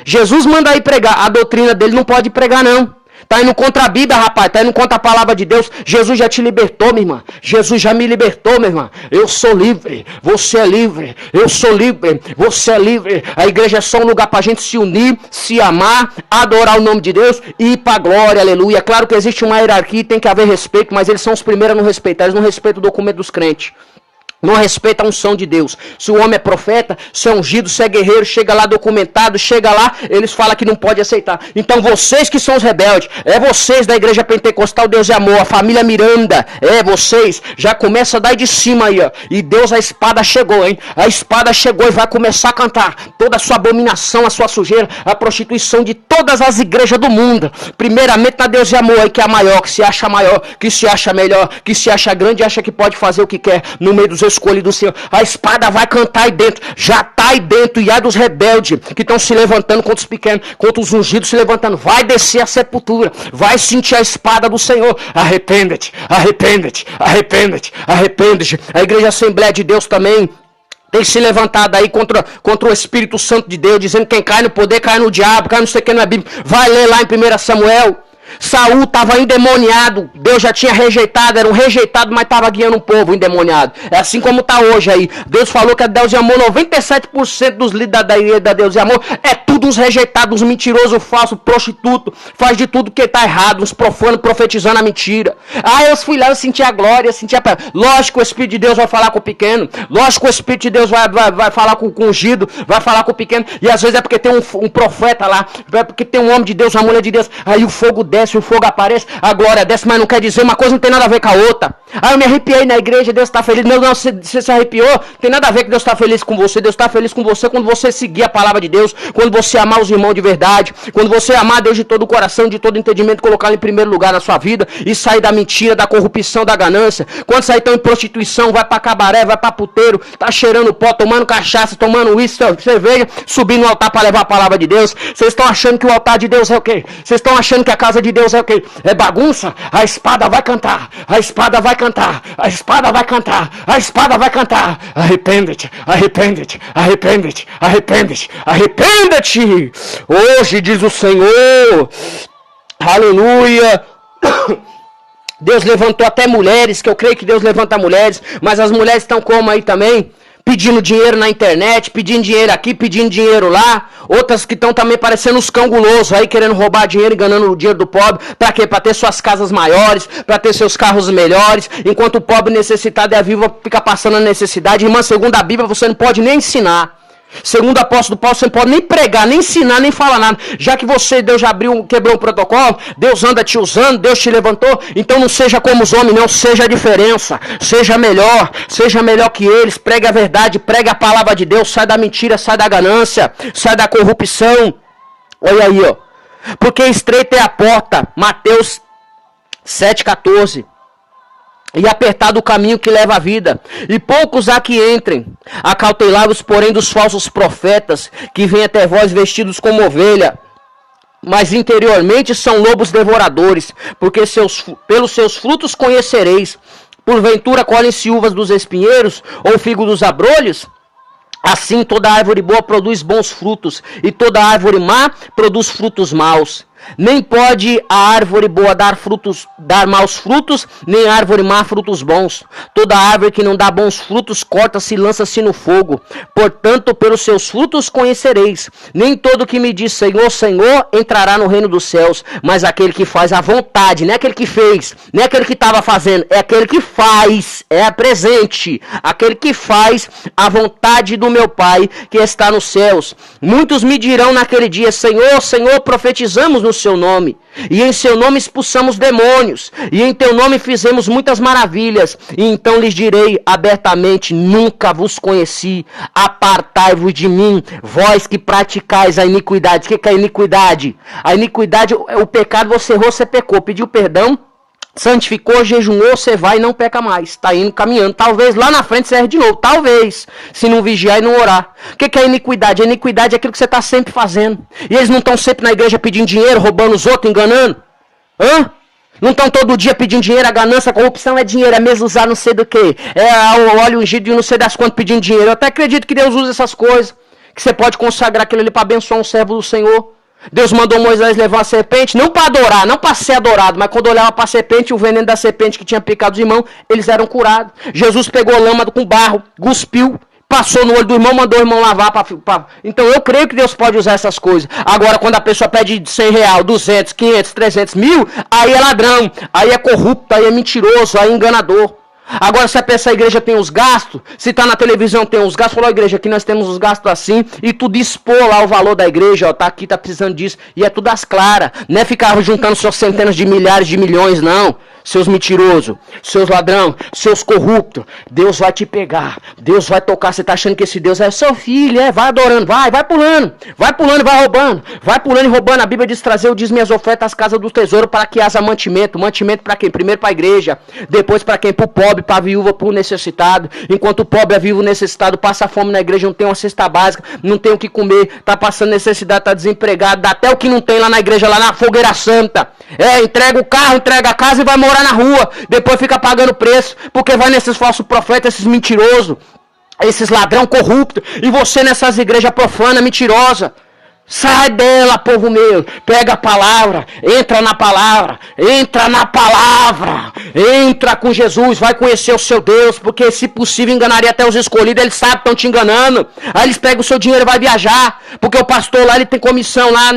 [SPEAKER 2] Jesus manda aí pregar. A doutrina dele não pode pregar não. Tá indo contra a Bíblia, rapaz. Tá indo contra a palavra de Deus. Jesus já te libertou, minha irmã. Jesus já me libertou, minha irmã. Eu sou livre. Você é livre. Eu sou livre. Você é livre. A igreja é só um lugar pra gente se unir, se amar, adorar o nome de Deus e ir pra glória, aleluia. Claro que existe uma hierarquia, tem que haver respeito, mas eles são os primeiros a não respeitar. Eles não respeitam o documento dos crentes. Não respeita a unção de Deus. Se o homem é profeta, se é ungido, se é guerreiro, chega lá documentado, chega lá, eles falam que não pode aceitar. Então vocês que são os rebeldes, vocês da igreja pentecostal Deus e Amor, a família Miranda, vocês, já começa a dar de cima aí, ó. E Deus, a espada chegou, hein? A espada chegou e vai começar a cantar toda a sua abominação, a sua sujeira, a prostituição de todas as igrejas do mundo. Primeiramente na Deus e Amor aí, que é a maior, que se acha maior, que se acha melhor, que se acha grande, acha que pode fazer o que quer no meio dos escolhido do Senhor. A espada vai cantar aí dentro, já está aí dentro, e há dos rebeldes que estão se levantando contra os pequenos, contra os ungidos se levantando, vai descer a sepultura, vai sentir a espada do Senhor. Arrependa-te, arrependa-te, arrependa-te, arrependa-te. A igreja Assembleia de Deus também tem se levantado aí contra o Espírito Santo de Deus, dizendo que quem cai no poder, cai no diabo, cai não sei o que na Bíblia. Vai ler lá em 1 Samuel. Saul estava endemoniado, Deus já tinha rejeitado, era um rejeitado, mas estava guiando um povo endemoniado. É assim como está hoje aí. Deus falou que a Deus e Amor, 97% dos líderes da igreja da Deus e Amor, é tudo uns rejeitados, uns mentirosos, falsos, prostituto, faz de tudo que está errado, uns profanos profetizando a mentira. Ah, eu fui lá, eu senti a glória, eu senti a... Lógico que o Espírito de Deus vai falar com o pequeno, lógico que o Espírito de Deus vai falar com o ungido, vai falar com o pequeno, e às vezes é porque tem um profeta lá, é porque tem um homem de Deus, uma mulher de Deus, aí o fogo desce, o fogo aparece, a glória desce, mas não quer dizer, uma coisa não tem nada a ver com a outra. Aí eu me arrepiei na igreja, Deus está feliz. Não, você se arrepiou, tem nada a ver que Deus está feliz com você. Deus está feliz com você quando você seguir a palavra de Deus, quando você amar os irmãos de verdade, quando você amar Deus de todo o coração, de todo entendimento, colocá-lo em primeiro lugar na sua vida e sair da mentira, da corrupção, da ganância. Quando sair tão em prostituição, vai para cabaré, vai para puteiro, tá cheirando pó, tomando cachaça, tomando uísque, cerveja, subindo no altar para levar a palavra de Deus. Vocês estão achando que o altar de Deus é o quê? Vocês estão achando que a casa de Deus é o quê? É bagunça? A espada vai cantar, a espada vai cantar, a espada vai cantar, a espada vai cantar. Arrepende-te, arrepende-te, arrepende-te, arrepende-te, arrepende-te. Hoje diz o Senhor, aleluia. Deus levantou até mulheres, que eu creio que Deus levanta mulheres, mas as mulheres estão como aí também? Pedindo dinheiro na internet, pedindo dinheiro aqui, pedindo dinheiro lá. Outras que estão também parecendo os cangulosos aí, querendo roubar dinheiro, enganando o dinheiro do pobre. Para quê? Para ter suas casas maiores, para ter seus carros melhores. Enquanto o pobre necessitado e a viúva fica passando a necessidade. Irmã, segundo a Bíblia, você não pode nem ensinar. Segundo o apóstolo Paulo, você não pode nem pregar, nem ensinar, nem falar nada. Já que você, Deus já quebrou o protocolo, Deus anda te usando, Deus te levantou. Então não seja como os homens, não. Seja a diferença. Seja melhor que eles. Pregue a verdade, pregue a palavra de Deus. Sai da mentira, sai da ganância, sai da corrupção. Olha aí, ó. Porque estreita é a porta. Mateus 7,14. E apertado o caminho que leva à vida, e poucos há que entrem. Acautelai-vos, porém, dos falsos profetas, que vêm até vós vestidos como ovelha, mas interiormente são lobos devoradores, porque pelos seus frutos conhecereis. Porventura colhem-se uvas dos espinheiros, ou figo dos abrolhos? Assim toda árvore boa produz bons frutos, e toda árvore má produz frutos maus. Nem pode a árvore boa dar maus frutos, nem a árvore má frutos bons. Toda árvore que não dá bons frutos corta-se e lança-se no fogo. Portanto, pelos seus frutos conhecereis. Nem todo que me diz Senhor, Senhor, entrará no reino dos céus, mas aquele que faz a vontade, não é aquele que fez, não é aquele que estava fazendo, é aquele que faz, é a presente, aquele que faz a vontade do meu Pai que está nos céus. Muitos me dirão naquele dia, Senhor, Senhor, profetizamos no seu nome, e em seu nome expulsamos demônios, e em teu nome fizemos muitas maravilhas, e então lhes direi abertamente, nunca vos conheci, apartai-vos de mim, vós que praticais a iniquidade. O que é a iniquidade? A iniquidade é o pecado, você errou, você pecou, pediu perdão, santificou, jejuou, você vai e não peca mais. Está indo caminhando. Talvez lá na frente você erre de novo. Talvez. Se não vigiar e não orar. O que é a iniquidade? A iniquidade é aquilo que você está sempre fazendo. E eles não estão sempre na igreja pedindo dinheiro, roubando os outros, enganando? Hã? Não estão todo dia pedindo dinheiro, a ganância, a corrupção é dinheiro, é mesmo usar não sei do que. É o óleo ungido e não sei das quantas pedindo dinheiro. Eu até acredito que Deus usa essas coisas. Que você pode consagrar aquilo ali para abençoar um servo do Senhor. Deus mandou Moisés levar a serpente, não para adorar, não para ser adorado, mas quando olhava para a serpente, o veneno da serpente que tinha picado os irmãos, eles eram curados. Jesus pegou lâmina com barro, cuspiu, passou no olho do irmão, mandou o irmão lavar. Então eu creio que Deus pode usar essas coisas. Agora, quando a pessoa pede 100 real, 200, 500, 300 mil, aí é ladrão, aí é corrupto, aí é mentiroso, aí é enganador. Agora, se a igreja tem os gastos, se está na televisão tem os gastos, falou, igreja, aqui nós temos os gastos assim, e tu dispor lá o valor da igreja, ó, tá aqui, tá precisando disso, e é tudo às claras, não é ficar juntando suas centenas de milhares de milhões, não, seus mentirosos, seus ladrão, seus corruptos, Deus vai te pegar, Deus vai tocar, você tá achando que esse Deus é seu filho, vai adorando, vai pulando, vai pulando e roubando, a Bíblia diz trazer o dízimo e as ofertas às casas do tesouro para que haja mantimento para quem? Primeiro para a igreja, depois para quem? Para o pobre, para a viúva, para o necessitado. Enquanto o pobre, a viúva, o necessitado passa fome na igreja, não tem uma cesta básica, não tem o que comer, está passando necessidade, está desempregado, dá até o que não tem lá na igreja, lá na fogueira santa. Entrega o carro, entrega a casa e vai morar na rua. Depois fica pagando preço, porque vai nesses falsos profetas, esses mentirosos, esses ladrão corruptos, e você nessas igrejas profanas, mentirosas. Sai dela, povo meu. Pega a palavra, entra na palavra, entra com Jesus, vai conhecer o seu Deus, porque se possível enganaria até os escolhidos, eles sabem que estão te enganando. Aí eles pegam o seu dinheiro e vai viajar, porque o pastor lá, ele tem comissão lá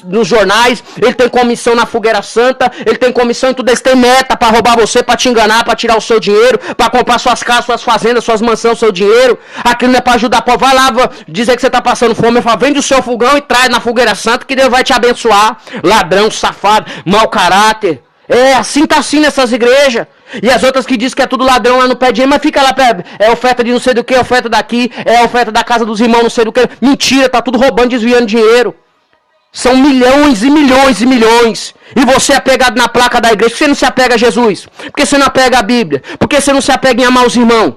[SPEAKER 2] nos jornais, ele tem comissão na Fogueira Santa, ele tem comissão em tudo, eles têm meta para roubar você, para te enganar, para tirar o seu dinheiro, para comprar suas casas, suas fazendas, suas mansões, seu dinheiro. Aquilo não é para ajudar o povo. Vai lá dizer que você está passando fome, eu falo, vende o seu fogão e traz na Fogueira Santa que Deus vai te abençoar. Ladrão, safado, mau caráter. Assim tá assim nessas igrejas. E as outras que dizem que é tudo ladrão lá no pé de dinheiro, mas fica lá, é oferta de não sei do que, oferta daqui, é oferta da casa dos irmãos, não sei do que. Mentira, tá tudo roubando, desviando dinheiro. São milhões e milhões e milhões. E você é apegado na placa da igreja. Por que você não se apega a Jesus? Por que você não apega a Bíblia? Por que você não se apega em amar os irmãos?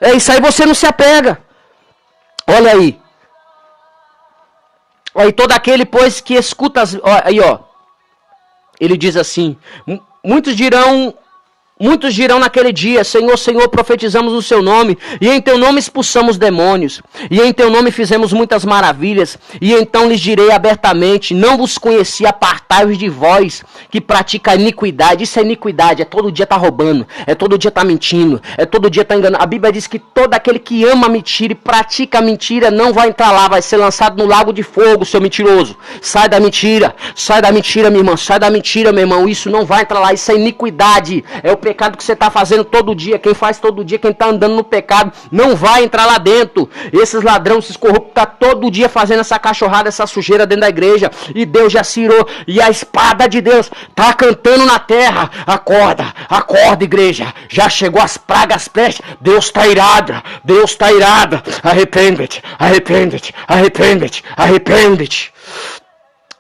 [SPEAKER 2] É isso aí, você não se apega. Olha aí. Aí todo aquele, pois, que escuta aí, ó. Ele diz assim: muitos dirão naquele dia: Senhor, Senhor, profetizamos no seu nome, e em teu nome expulsamos demônios, e em teu nome fizemos muitas maravilhas. E então lhes direi abertamente: não vos conheci, apartai-vos de vós, que pratica iniquidade. Isso é iniquidade, é todo dia tá roubando, é todo dia tá mentindo, é todo dia tá enganando. A Bíblia diz que todo aquele que ama a mentira e pratica a mentira não vai entrar lá, vai ser lançado no lago de fogo, seu mentiroso. Sai da mentira, minha irmã, sai da mentira, meu irmão. Isso não vai entrar lá, isso é iniquidade, é o pecado que você está fazendo todo dia. Quem faz todo dia, quem está andando no pecado, não vai entrar lá dentro. Esses ladrões, esses corruptos, estão todo dia fazendo essa cachorrada, essa sujeira dentro da igreja. E Deus já cirou. E a espada de Deus está cantando na terra. Acorda, acorda, igreja. Já chegou as pragas, pestes. Deus está irado. Deus está irado. Arrepende-te, arrepende-te, arrepende-te, arrepende-te.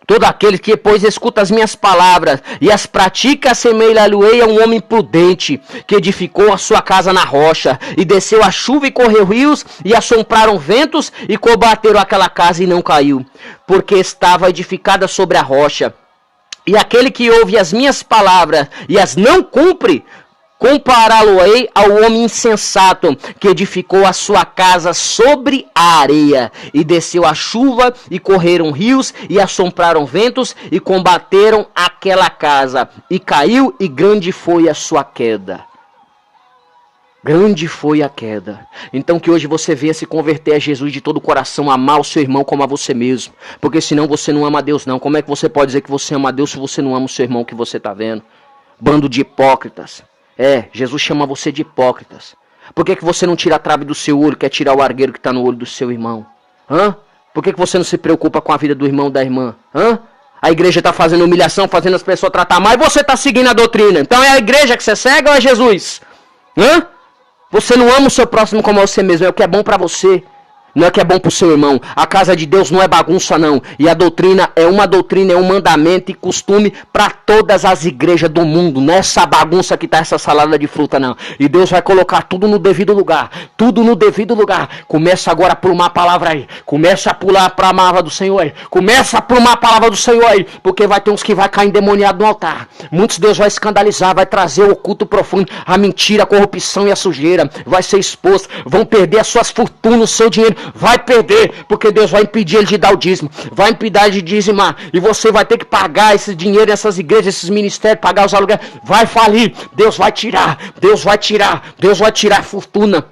[SPEAKER 2] Todo aquele que, pois, escuta as minhas palavras e as pratica, assemelha-lhe a um homem prudente, que edificou a sua casa na rocha, e desceu a chuva e correu rios, e assopraram ventos, e combateram aquela casa e não caiu, porque estava edificada sobre a rocha. E aquele que ouve as minhas palavras e as não cumpre, compará-lo-ei ao homem insensato, que edificou a sua casa sobre a areia, e desceu a chuva, e correram rios, e assompraram ventos, e combateram aquela casa, e caiu, e grande foi a sua queda. Grande foi a queda. Então que hoje você venha se converter a Jesus de todo o coração, amar o seu irmão como a você mesmo, porque senão você não ama a Deus não. Como é que você pode dizer que você ama a Deus se você não ama o seu irmão que você está vendo? Bando de hipócritas. Jesus chama você de hipócritas. Por que você não tira a trave do seu olho, quer tirar o argueiro que está no olho do seu irmão? Por que você não se preocupa com a vida do irmão, da irmã? A igreja está fazendo humilhação, fazendo as pessoas tratar mal, e você está seguindo a doutrina. Então é a igreja que você segue ou é Jesus? Você não ama o seu próximo como a você mesmo, é o que é bom para você. Não é que é bom para o seu irmão. A casa de Deus não é bagunça, não. E a doutrina, é um mandamento e costume para todas as igrejas do mundo. Não é essa bagunça que está essa salada de fruta, não. E Deus vai colocar tudo no devido lugar. Tudo no devido lugar. Começa agora a plumar a palavra aí. Começa a pular para a palavra do Senhor aí. Começa a plumar a palavra do Senhor aí. Porque vai ter uns que vai cair endemoniado no altar. Muitos Deus vai escandalizar, vai trazer o oculto profundo. A mentira, a corrupção e a sujeira. Vai ser exposto. Vão perder as suas fortunas, o seu dinheiro. Vai perder, porque Deus vai impedir ele de dar o dízimo, vai impedir ele de dizimar, e você vai ter que pagar esse dinheiro, essas igrejas, esses ministérios, pagar os aluguéis, vai falir, Deus vai tirar, Deus vai tirar, Deus vai tirar a fortuna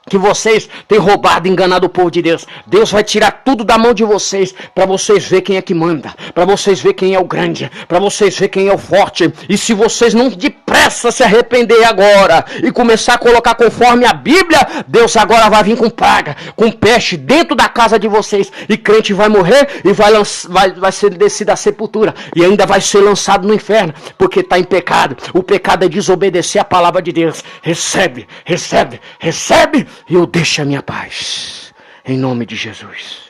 [SPEAKER 2] que vocês têm roubado, enganado o povo de Deus. Deus vai tirar tudo da mão de vocês, para vocês ver quem é que manda, para vocês ver quem é o grande, para vocês ver quem é o forte. E se vocês não depressa se arrepender agora e começar a colocar conforme a Bíblia, Deus agora vai vir com praga, com peste dentro da casa de vocês, e crente vai morrer e vai ser descido à sepultura, e ainda vai ser lançado no inferno, porque está em pecado. O pecado é desobedecer a palavra de Deus. Recebe, recebe, recebe, e eu deixo a minha paz, em nome de Jesus.